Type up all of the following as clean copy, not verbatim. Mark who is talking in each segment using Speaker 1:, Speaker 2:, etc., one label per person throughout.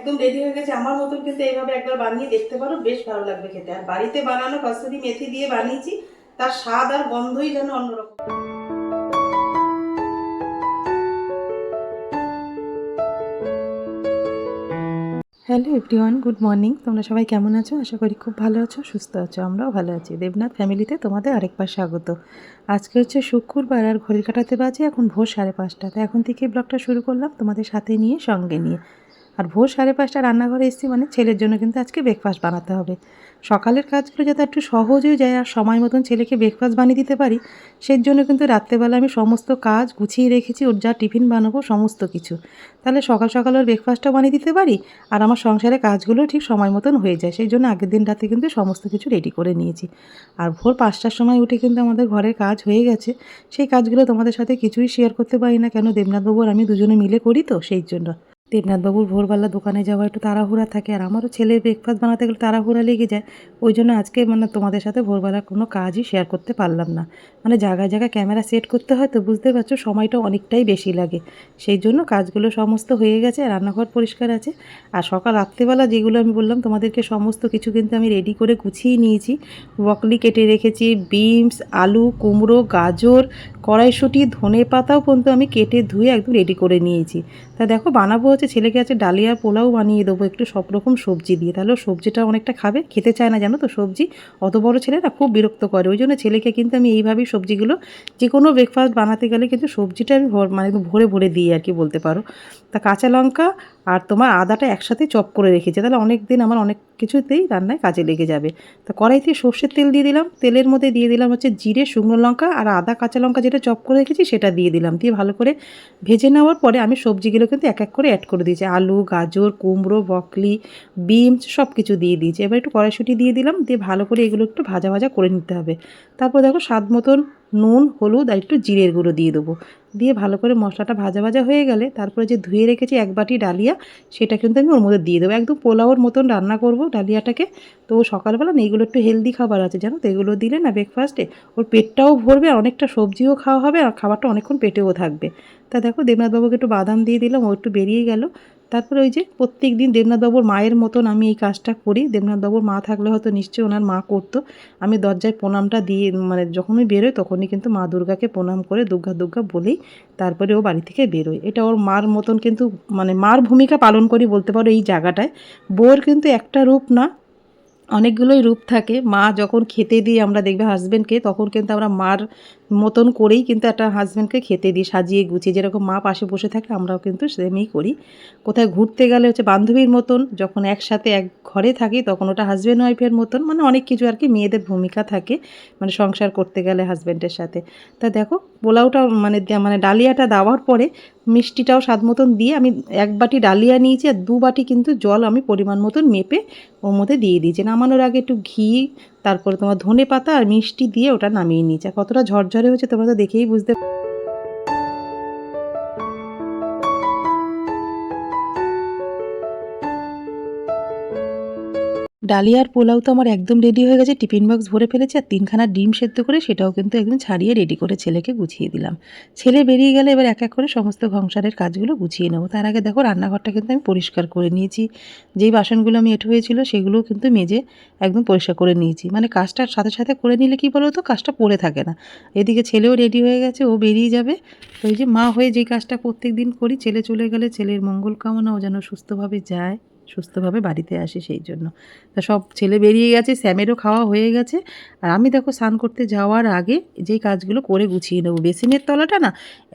Speaker 1: একদম রেডি হয়ে গেছে। আমার মতন কিন্তু এইভাবে একবার বানিয়ে দেখতে পারো, বেশ ভালো লাগবে খেতে। আর বাড়িতে বানানো কসুরি মেথি দিয়ে বানিয়েছি, তার স্বাদ আর গন্ধই যেন অন্যরকম। Hello everyone, good morning. তোমরা সবাই কেমন আছো? আশা করি খুব ভালো আছো, সুস্থ আছো। আমরাও ভালো আছি। দেবনাথ ফ্যামিলিতে তোমাদের আরেকবার স্বাগত। আজকে হচ্ছে শুক্রবার, আর ঘড়ি কাটাতে বাজে এখন ভোর 5:30। তো এখন থেকে ব্লগটা শুরু করলাম তোমাদের সাথে নিয়ে, সঙ্গে নিয়ে। আর ভোর 5:30 রান্নাঘরে এসেছি মানে ছেলের জন্য কিন্তু আজকে ব্রেকফাস্ট বানাতে হবে। সকালের কাজগুলো যাতে একটু সহজ হয়ে যায় আর সময় মতন ছেলেকে ব্রেকফাস্ট বানিয়ে দিতে পারি, সেই জন্য কিন্তু রাত্রেবেলা আমি সমস্ত কাজ গুছিয়ে রেখেছি। ওর যা টিফিন বানাবো সমস্ত কিছু, তাহলে সকাল সকাল ওর ব্রেকফাস্টটা বানিয়ে দিতে পারি। আর আমার সংসারের কাজগুলো ঠিক সময় মতন হয়ে যায়। সেই জন্য আগের দিন রাতে কিন্তু সমস্ত কিছু রেডি করে নিয়েছি। আর ভোর 5টার সময় উঠে কিন্তু আমাদের ঘরের কাজ হয়ে গেছে। সেই কাজগুলো তোমাদের সাথে কিছুই শেয়ার করতে পারি না, কেন দেবনাথবাবু আর আমি দুজনে মিলে করি, তো সেই জন্য। দেবনাথবাবুর ভোরবেলা দোকানে যাওয়া একটু তাড়াহুড়া থাকে, আর আমারও ছেলের ব্রেকফাস্ট বানাতে গেলে তাড়াহুড়া লেগে যায়। ওই জন্য আজকে তোমাদের সাথে ভোরবেলা কোনো কাজই শেয়ার করতে পারলাম না। জায়গায় জায়গায় ক্যামেরা সেট করতে হয়, তো বুঝতে পারছো সময়টা অনেকটাই বেশি লাগে। সেই জন্য কাজগুলো সমস্ত হয়ে গেছে, রান্নাঘর পরিষ্কার আছে। আর সকাল রাত্রেবেলা যেগুলো আমি বললাম তোমাদেরকে, সমস্ত কিছু কিন্তু আমি রেডি করে গুছিয়ে নিয়েছি। ব্রকলি কেটে রেখেছি, বিনস, আলু, কুমড়ো, গাজর, কড়াইশুঁটি, ধনেপাতাও পর্যন্ত আমি কেটে ধুয়ে একদম রেডি করে নিয়েছি। তা দেখো, বানাবো হচ্ছে ছেলেকে আছে ডালিয়ার পোলাও বানিয়ে দেবো একটু সব রকম সবজি দিয়ে, তাহলে সবজিটা অনেকটা খাবে। খেতে চায় না জানো তো সবজি, অত বড় ছেলে না, খুব বিরক্ত করে। ওই জন্য ছেলেকে কিন্তু আমি এইভাবেই সবজিগুলো, যে কোনো ব্রেকফাস্ট বানাতে গেলে কিন্তু সবজিটা আমি একদম ভরে ভরে দিই আর কি বলতে পারো। তা কাঁচা লঙ্কা আর তোমার আদাটা একসাথে চপ করে রেখেছি, তাহলে অনেক দিন আমার অনেক কিছুতেই রান্নায় কাজে লেগে যাবে। তো কড়াইতে সর্ষের তেল দিয়ে দিলাম, তেলের মধ্যে দিয়ে দিলাম হচ্ছে জিরে, শুকনো লঙ্কা আর আদা কাঁচা লঙ্কা যেটা চপ করে রেখেছি সেটা দিয়ে দিলাম। দিয়ে ভালো করে ভেজে নেওয়ার পরে আমি সবজিগুলো কিন্তু এক এক করে অ্যাড করে দিয়েছি। আলু, গাজর, কুমড়ো, ব্রকলি, বিনস সব কিছু দিয়ে দিয়েছি। এবার একটু কড়াইশুঁটি দিয়ে দিলাম, দিয়ে ভালো করে এগুলো একটু ভাজা ভাজা করে নিতে হবে। তারপর দেখো স্বাদ মতন নুন, হলুদ আর একটু জিরের গুঁড়ো দিয়ে দেবো। দিয়ে ভালো করে মশলাটা ভাজা ভাজা হয়ে গেলে তারপরে যে ধুয়ে রেখেছি 1 বাটি ডালিয়া, সেটা কিন্তু আমি ওর মধ্যে দিয়ে দেবো। একদম পোলাওর মতন রান্না করব ডালিয়াটাকে। তো সকালবেলা না এগুলো একটু হেলদি খাবার আছে জানো তো, এগুলো দিলে না ব্রেকফাস্টে ওর পেটটাও ভরবে, আর অনেকটা সবজিও খাওয়া হবে, আর খাবারটা অনেকক্ষণ পেটেও থাকবে। তা দেখো দেবনাথবাবুকে একটু বাদাম দিয়ে দিলাম, ও একটু বেরিয়ে গেল। তারপরে ওই যে প্রত্যেক দিন দেবনাথবাবুর মায়ের মতন আমি এই কাজটা করি। দেবনাথবাবুর মা থাকলে হয়তো নিশ্চয়ই ওনার মা করতো। আমি দরজায় প্রণামটা দিয়ে যখনই বেরোই তখনই কিন্তু মা দুর্গাকে প্রণাম করে দুর্গা দুর্গা বলেই তারপরে ও বাড়ি থেকে বেরোয়। এটা ওর মার মতন কিন্তু মার ভূমিকা পালন করি বলতে পারো এই জায়গাটায়। বউয়ের কিন্তু একটা রূপ না, অনেকগুলোই রূপ থাকে। মা যখন খেতে দিই আমরা দেখবে হাজব্যান্ডকে, তখন কিন্তু আমরা মার মতন করেই কিন্তু একটা হাজব্যান্ডকে খেতে দিই সাজিয়ে গুছিয়ে। যেরকম মা পাশে বসে থাকে আমরাও কিন্তু সেমই করি। কোথায় ঘুরতে গেলে হচ্ছে বান্ধবীর মতন, যখন একসাথে এক ঘরে থাকি তখন ওটা হাজব্যান্ড ওয়াইফের মতন। অনেক কিছু আর কি মেয়েদের ভূমিকা থাকে সংসার করতে গেলে হাজব্যান্ডের সাথে। তা দেখো পোলাওটা ডালিয়াটা দেওয়ার পরে মিষ্টিটাও স্বাদ মতন দিয়ে আমি 1 বাটি ডালিয়া নিয়েছি, আর 2 বাটি কিন্তু জল আমি পরিমাণ মতন মেপে ওর মধ্যে দিয়ে দিয়েছি। নামানোর আগে একটু ঘি, তারপরে তোমার ধনেপাতা আর মিষ্টি দিয়ে ওটা নামিয়ে নিয়েছি। আর কতটা ঝরঝরে হয়েছে তোমরা তো দেখেই বুঝতে। ডালিয়ার পোলাও তো আমার একদম রেডি হয়ে গেছে, টিফিন বক্স ভরে ফেলেছি। আর 3খানা ডিম সেদ্ধ করে সেটাও কিন্তু একদম ছাড়িয়ে রেডি করে ছেলেকে গুছিয়ে দিলাম। ছেলে বেরিয়ে গেলে এবার এক এক করে সমস্ত সংসারের কাজগুলো গুছিয়ে নেবো। তার আগে দেখো রান্নাঘরটা কিন্তু আমি পরিষ্কার করে নিয়েছি। যেই বাসনগুলো আমি এঁটো হয়েছিল সেগুলোও কিন্তু মেজে একদম পরিষ্কার করে নিয়েছি। কাজটার সাথে সাথে করে নিলে কি বলো তো, কাজটা পড়ে থাকে না। এদিকে ছেলেও রেডি হয়ে গেছে, ও বেরিয়ে যাবে। তো ওই যে মা হয়ে যেই কাজটা প্রত্যেক দিন করি, ছেলে চলে গেলে ছেলের মঙ্গল কামনা, ও যেন সুস্থভাবে যায়, সুস্থভাবে বাড়িতে আসে, সেই জন্য। তা সব ছেলে বেরিয়ে গেছে, স্যামেরও খাওয়া হয়ে গেছে। আর আমি দেখো স্নান করতে যাওয়ার আগে যেই কাজগুলো করে গুছিয়ে নেবো। বেসিনের তলাটা না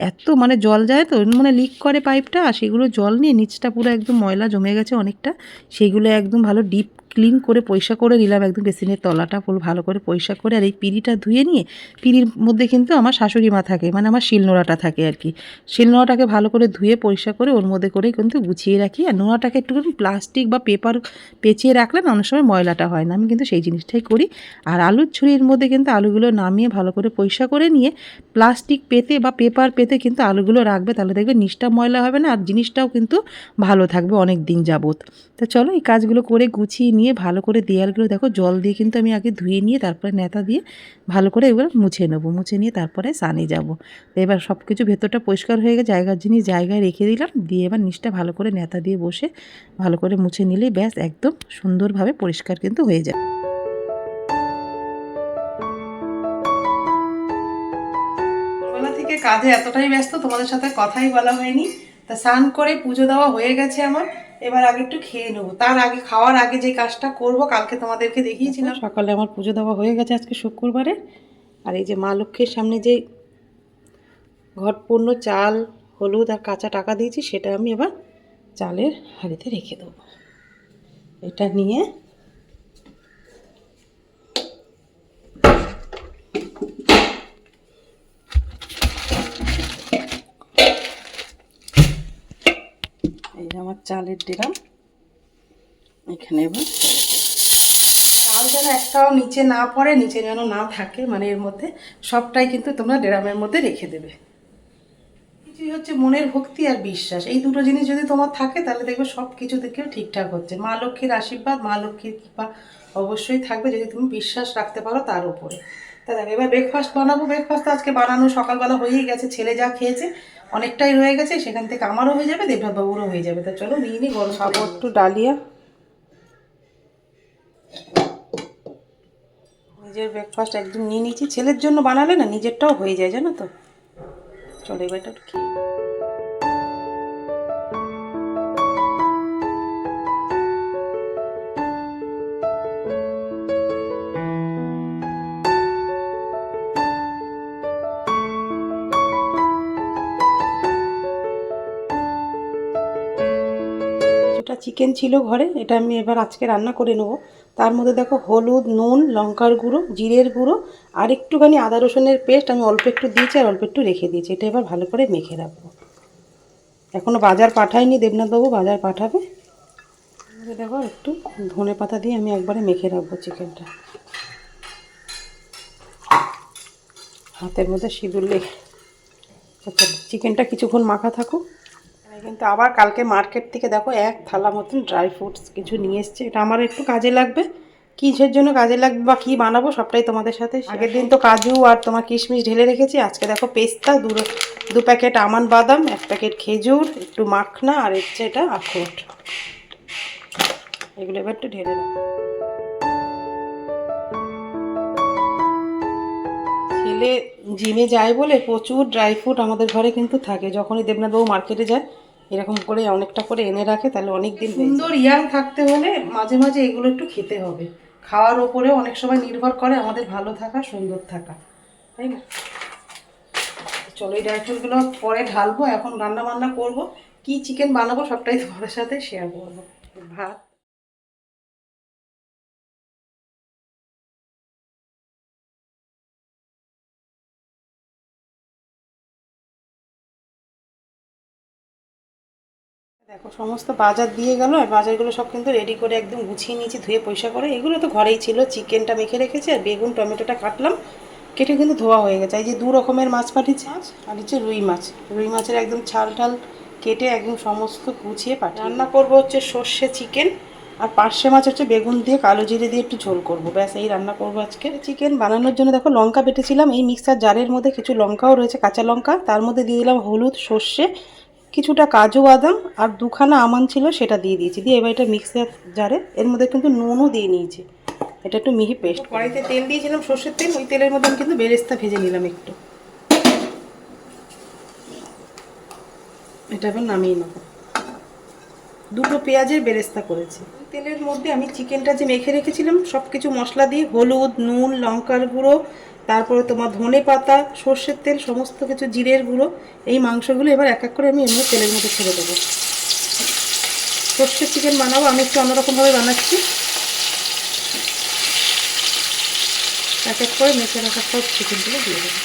Speaker 1: এত জল যায় তো, লিক করে পাইপটা, সেগুলো জল নিয়ে নিচটা পুরো একদম ময়লা জমে গেছে অনেকটা। সেইগুলো একদম ভালো ডিপ ক্লিন করে পরিষ্কার করে নিলাম, একদম বেসিনের তলাটা পুরো ভালো করে পরিষ্কার করে। আর এই পিঁড়িটা ধুয়ে নিয়ে, পিঁড়ির মধ্যে কিন্তু আমার শাশুড়ি মা থাকে, আমার শিলনোড়াটা থাকে আর কি। শিলনোড়াটাকে ভালো করে ধুয়ে পরিষ্কার করে ওর মধ্যে করেই কিন্তু গুছিয়ে রাখি। আর নোড়াটাকে একটুখানি প্লাস্টিক বা পেপার পেঁচিয়ে রাখলে না অনেক সময় ময়লাটা হয় না, আমি কিন্তু সেই জিনিসটাই করি। আর আলুর ঝুড়ির মধ্যে কিন্তু আলুগুলো নামিয়ে ভালো করে পরিষ্কার করে নিয়ে প্লাস্টিক পেতে বা পেপার পেতে কিন্তু আলুগুলো রাখবে, তাহলে দেখবে নিচটা ময়লা হবে না, আর জিনিসটাও কিন্তু ভালো থাকবে অনেক দিন যাবত। তো চলো এই কাজগুলো করে গুছিয়ে নিয়ে নিয়ে ভালো করে দেয়ালগুলো দেখো জল দিয়ে কিন্তু আমি আগে ধুয়ে নিয়ে তারপরে নেতা দিয়ে ভালো করে এবার মুছে নেবো, মুছে নিয়ে তারপরে সানে যাব। তো এবার সব কিছু ভেতরটা পরিষ্কার হয়ে গেছে, জায়গার জিনিস জায়গায় রেখে দিলাম, দিয়ে এবার নিচটা ভালো করে নেতা দিয়ে বসে ভালো করে মুছে নিলেই ব্যাস একদম সুন্দরভাবে পরিষ্কার কিন্তু হয়ে যায়। সকালবেলা থেকে কাজে এতটাই ব্যস্ত তোমাদের সাথে কথাই বলা হয়নি। তা স্নান করে পুজো দেওয়া হয়ে গেছে আমার, এবার আগে একটু খেয়ে নেবো। তার আগে খাওয়ার আগে যে কাজটা করব কালকে তোমাদেরকে দেখিয়েছিলাম। সকালে আমার পুজো দেওয়া হয়ে গেছে আজকে শুক্রবারে। আর এই যে মা লক্ষ্মীর সামনে যে ঘটপূর্ণ চাল, হলুদ আর কাঁচা টাকা দিয়েছি সেটা আমি এবার চালের হাঁড়িতে রেখে দেবো। এটা নিয়ে এই যে আমার চালের ড্রাম এখানে এবার চাল যেন একটাও নিচে না পড়ে, নিচে যেন না থাকে, মানে এর মধ্যে সবটাই কিন্তু তোমরা ড্রামের মধ্যে রেখে দেবে। কিছুই হচ্ছে মনের ভক্তি আর বিশ্বাস, এই দুটো জিনিস যদি তোমার থাকে তাহলে দেখবে সব কিছু থেকে ঠিকঠাক হচ্ছে। মা লক্ষ্মীর আশীর্বাদ, মা লক্ষ্মীর কৃপা অবশ্যই থাকবে যদি তুমি বিশ্বাস রাখতে পারো তার উপরে। তা দেখো এবার ব্রেকফাস্ট বানাবো। ব্রেকফাস্ট আজকে বানানো সকালবেলা হয়েই গেছে, ছেলে যা খেয়েছে অনেকটাই রয়ে গেছে, সেখান থেকে আমারও হয়ে যাবে, দেবনাথ বাবুরও হয়ে যাবে। তা চলো নিয়ে নিই। গরম খাবো একটু ডালিয়া। নিজের ব্রেকফাস্ট একদম নিয়ে নিয়েছি, ছেলের জন্য বানালে না নিজেরটাও হয়ে যায় জানো তো। চলো এবার এটা খেয়ে চিকেন ছিল ঘরে, এটা আমি এবার আজকে রান্না করে নেব। তার মধ্যে দেখো হলুদ, নুন, লঙ্কার গুঁড়ো, জিরের গুঁড়ো আর একটুখানি আদা রসুনের পেস্ট আমি অল্প একটু দিয়েছি আর অল্প একটু রেখে দিয়েছি। এটা এবার ভালো করে মেখে রাখবো। এখনও বাজার পাঠায়নি, দেবনাথবাবু বাজার পাঠাবে। দেখো একটু ধনে পাতা দিয়ে আমি একবারে মেখে রাখবো চিকেনটা। হাতের মধ্যে সিঁদুর লেগে চিকেনটা কিছুক্ষণ মাখা থাকুক। কিন্তু আবার কালকে মার্কেট থেকে দেখো এক থালা মতন ড্রাই ফ্রুটস কিছু নিয়ে এসছে, এটা আমার একটু কাজে লাগবে। কিসের জন্য কাজে লাগবে বা কী বানাবো সবটাই তোমাদের সাথে। আগের দিন তো কাজু আর তোমার কিশমিশ ঢেলে রেখেছি, আজকে দেখো পেস্তা, দু প্যাকেট আমন্ড বাদাম, এক প্যাকেট খেজুর, একটু মাখনা আর হচ্ছে এটা আখরোট, এগুলো এবার একটু ঢেলে দেবো। ছেলে জিমে যায় বলে প্রচুর ড্রাই ফ্রুট আমাদের ঘরে কিন্তু থাকে। যখনই দেবনাথবাবু মার্কেটে যায় এরকম করে অনেকটা করে এনে রাখে, তাহলে অনেক দিন। সুন্দর ইয়াং থাকতে হলে মাঝে মাঝে এগুলো একটু খেতে হবে। খাওয়ার ওপরেও অনেক সময় নির্ভর করে আমাদের ভালো থাকা, সুন্দর থাকা, তাই না? চলো এই ড্রাই ফ্রুটগুলো পরে ঢালবো, এখন রান্না বান্না করবো। কি চিকেন বানাবো সবটাই তোমাদের সাথে শেয়ার করবো। ভাত দেখো সমস্ত বাজার দিয়ে গেল, আর বাজারগুলো সব কিন্তু রেডি করে একদম গুছিয়ে নিয়েছি, ধুয়ে পয়সা করে। এগুলো তো ঘরেই ছিল, চিকেনটা মেখে রেখেছি আর বেগুন টমেটোটা কাটলাম, কেটে কিন্তু ধোয়া হয়ে গেছে। এই যে দু রকমের মাছ পাঠিয়েছি, আর হচ্ছে রুই মাছ। রুই মাছের একদম ছাল ঠাল কেটে একদম সমস্ত গুছিয়ে পাঠিয়ে রান্না করবো হচ্ছে সর্ষে চিকেন, আর পার্শে মাছ হচ্ছে বেগুন দিয়ে কালো জিরে দিয়ে একটু ঝোল করবো, ব্যাস এই রান্না করবো আজকে। চিকেন বানানোর জন্য দেখো লঙ্কা বেটেছিলাম, এই মিক্সার জারের মধ্যে কিছু লঙ্কাও রয়েছে, কাঁচা লঙ্কা, তার মধ্যে দিয়ে দিলাম হলুদ, সর্ষে, কিছুটা কাজু বাদাম আর দুখানা আমন্ড ছিল সেটা দিয়ে দিয়েছি। দিয়ে এবার এটা মিক্সার জারে, এর মধ্যে কিন্তু নুনও দিয়ে নিয়েছি, এটা একটু মিহি পেস্ট। কড়াইতে তেল দিয়েছিলাম সর্ষের তেল, ওই তেলের মধ্যে আমি কিন্তু বেরেস্তা ভেজে নিলাম একটু, এটা এবার নামিয়ে নেব। দুটো পেঁয়াজের বেরেস্তা করেছি। তেলের মধ্যে আমি চিকেনটা যে মেখে রেখেছিলাম সব কিছু মশলা দিয়ে, হলুদ, নুন, লঙ্কার গুঁড়ো, তারপরে তোমার ধনে পাতা, সর্ষের তেল, সমস্ত কিছু জিরের গুঁড়ো, এই মাংসগুলো এবার এক এক করে আমি এমনি তেলের মধ্যে ছেড়ে দেবো। সর্ষের চিকেন বানাবো, আমি একটু অন্যরকমভাবে বানাচ্ছি। এক এক করে মেখে রাখা সব চিকেনগুলো দিয়ে দেবো।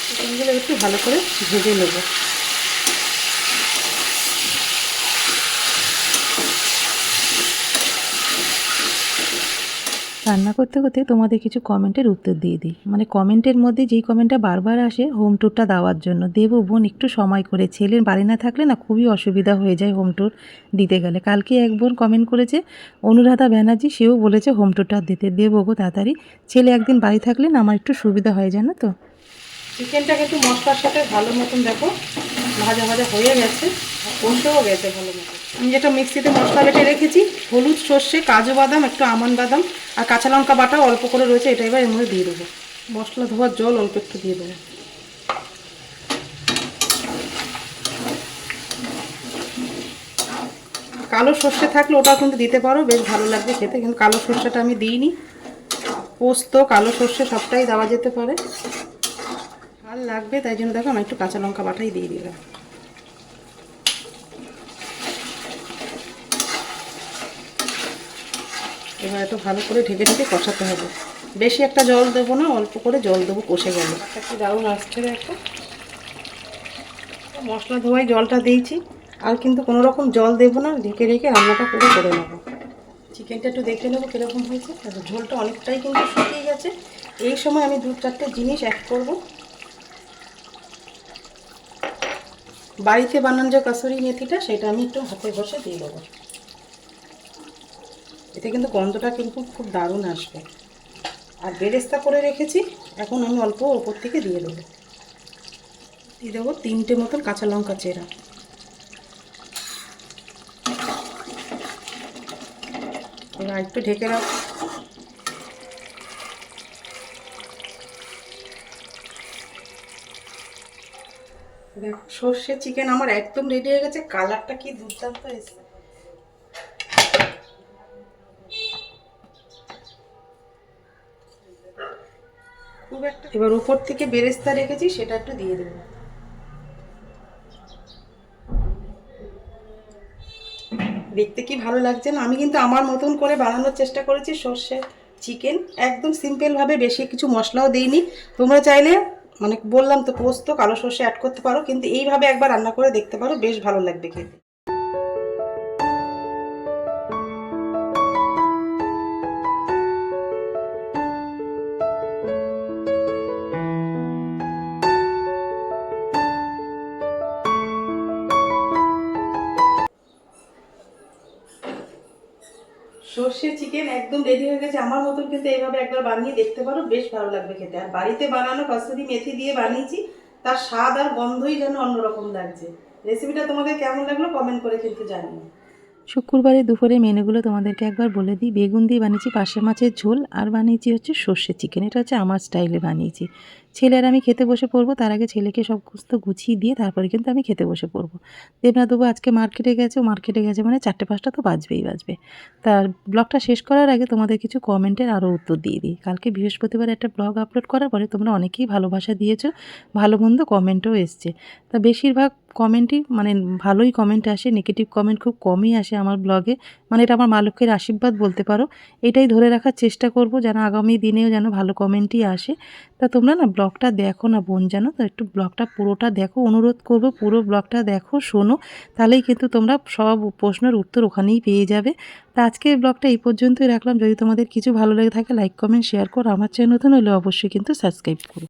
Speaker 1: চিকেনগুলো একটু ভালো করে ভেজে নেবো। রান্না করতে করতে তোমাদের কিছু কমেন্টের উত্তর দিয়ে দিই। মানে কমেন্টের মধ্যে যেই কমেন্টটা বারবার আসে হোম ট্যুরটা দেওয়ার জন্য, দেবো বোন একটু সময় করে, ছেলের বাড়ি না থাকলে না খুবই অসুবিধা হয়ে যায় হোম ট্যুর দিতে গেলে। কালকে এক বোন কমেন্ট করেছে, অনুরাধা ব্যানার্জি, সেও বলেছে হোম ট্যুরটা দিতে, দেবো গো তাড়াতাড়ি, ছেলে একদিন বাড়ি থাকলে না আমার একটু সুবিধা হয়, জানো তো। চিকেনটা কিন্তু মশলার সাথে ভালো মতন দেখো ভাজা ভাজা হয়ে গেছে, কষেও গেছে ভালো মতো। আমি যেটা মিক্সিতে মশলা বেটে রেখেছি, হলুদ, সর্ষে, কাজু বাদাম, একটু আমন্ড বাদাম আর কাঁচা লঙ্কা বাটাও অল্প করে রয়েছে, এটা এবার এর মধ্যে দিয়ে দেবো। মশলা ধোয়ার জল অল্প একটু দিয়ে দেবো। কালো সর্ষে থাকলে ওটাও কিন্তু দিতে পারো, বেশ ভালো লাগবে খেতে, কিন্তু কালো সর্ষেটা আমি দিইনি। পোস্ত, কালো সর্ষে সবটাই দেওয়া যেতে পারে, ভালো লাগবে, তাই জন্য দেখো আমি একটু কাঁচা লঙ্কা বাটাই দিয়ে দিলাম। এবার একটু ভালো করে ঢেকে ঢেকে কষাতে হবে, বেশি একটা জল দেবো না, অল্প করে জল দেবো, কষে গেল। একটু দারুণ আসছে দেখো, মশলা ধোয়াই জলটা দিয়েছি, আর কিন্তু কোনো রকম জল দেবো না, ঢেকে ঢেকে রান্নাটা পুরো করে নেবো। চিকেনটা একটু দেখে নেবো কীরকম হয়েছে, ঝোলটা অনেকটাই কিন্তু শুকিয়ে গেছে। এই সময় আমি 2-4টে জিনিস অ্যাড করব। বাড়িতে বানানো যে কাসুরি মেথিটা, সেটা আমি একটু হাতে ঘষে দিয়ে দেবো, এতে কিন্তু গন্ধটা কিন্তু খুব দারুণ আসবে। আর বেরেস্তা করে রেখেছি, এখন আমি অল্প ওপর থেকে দিয়ে দেবো। 3টে মতন কাঁচা লঙ্কা চেরা। এবার একটু ঢেকে রাখ। দেখো সর্ষে চিকেন আমার একদম রেডি হয়ে গেছে, কালারটা কি দুর্দান্ত এসেছে। খুব একটা, এবার উপর থেকে বেরেস্তা রেখেছি সেটা একটু দিয়ে দেবো। দেখতে কি ভালো লাগছে না। আমি কিন্তু আমার মতন করে বানানোর চেষ্টা করেছি সর্ষে চিকেন, একদম সিম্পলভাবে, বেশি কিছু মশলাও দিইনি। তোমরা চাইলে, মানে বললাম তো, পোস্ত, কালো সর্ষে অ্যাড করতে পারো, কিন্তু এইভাবে একবার রান্না করে দেখতে পারো, বেশ ভালো লাগবে খেতে। সর্ষে চিকেন একদম রেডি হয়ে গেছে আমার মতন, কিন্তু এইভাবে একবার বানিয়ে দেখতে পারো, বেশ ভালো লাগবে খেতে। আর বাড়িতে বানানো কসুরি মেথি দিয়ে বানিয়েছি, তার স্বাদ আর গন্ধই যেন অন্যরকম লাগছে। রেসিপিটা তোমাদের কেমন লাগলো কমেন্ট করে কিন্তু জানিও। শুক্রবারে দুপুরে মেনুগুলো তোমাদেরকে একবার বলে দিই। বেগুন দিয়ে বানিয়েছি পার্শে মাছের ঝোল, আর বানিয়েছি হচ্ছে সর্ষে চিকেন, এটা হচ্ছে আমার স্টাইলে বানিয়েছি। ছেলে আর আমি খেতে বসে পড়বো, তার আগে ছেলেকে সব কিছু গুছিয়ে দিয়ে তারপরে কিন্তু আমি খেতে বসে পড়বো। দেবনাথ বাবু আজকে মার্কেটে গেছে, ও মার্কেটে গেছে মানে 4টে-5টা তো বাজবেই বাজবে। তার ব্লগটা শেষ করার আগে তোমাদের কিছু কমেন্টের আরও উত্তর দিয়ে দিই। কালকে বৃহস্পতিবার একটা ব্লগ আপলোড করার পরে তোমরা অনেকেই ভালোবাসা দিয়েছো, ভালো মন্দ কমেন্টও এসছে। তা বেশিরভাগ কমেন্টই, মানে ভালোই কমেন্ট আসে, নেগেটিভ কমেন্ট খুব কমই আসে আমার ব্লগে। মানে এটা আমার মা লক্ষ্মীর আশীর্বাদ বলতে পারো। এটাই ধরে রাখার চেষ্টা করব, যেন আগামী দিনেও যেন ভালো কমেন্টই আসে। তা তোমরা না ব্লগটা দেখো না বোন, জানো তো, একটু ব্লগটা পুরোটা দেখো, অনুরোধ করব, পুরো ব্লগটা দেখো, শোনো, তাহলেই কিন্তু তোমরা সব প্রশ্নের উত্তর ওখানেই পেয়ে যাবে। তা আজকে ব্লগটা এই পর্যন্তই রাখলাম। যদি তোমাদের কিছু ভালো লেগে থাকে লাইক, কমেন্ট, শেয়ার করো। আমার চ্যানেল নতুন হলে অবশ্যই কিন্তু সাবস্ক্রাইব করো।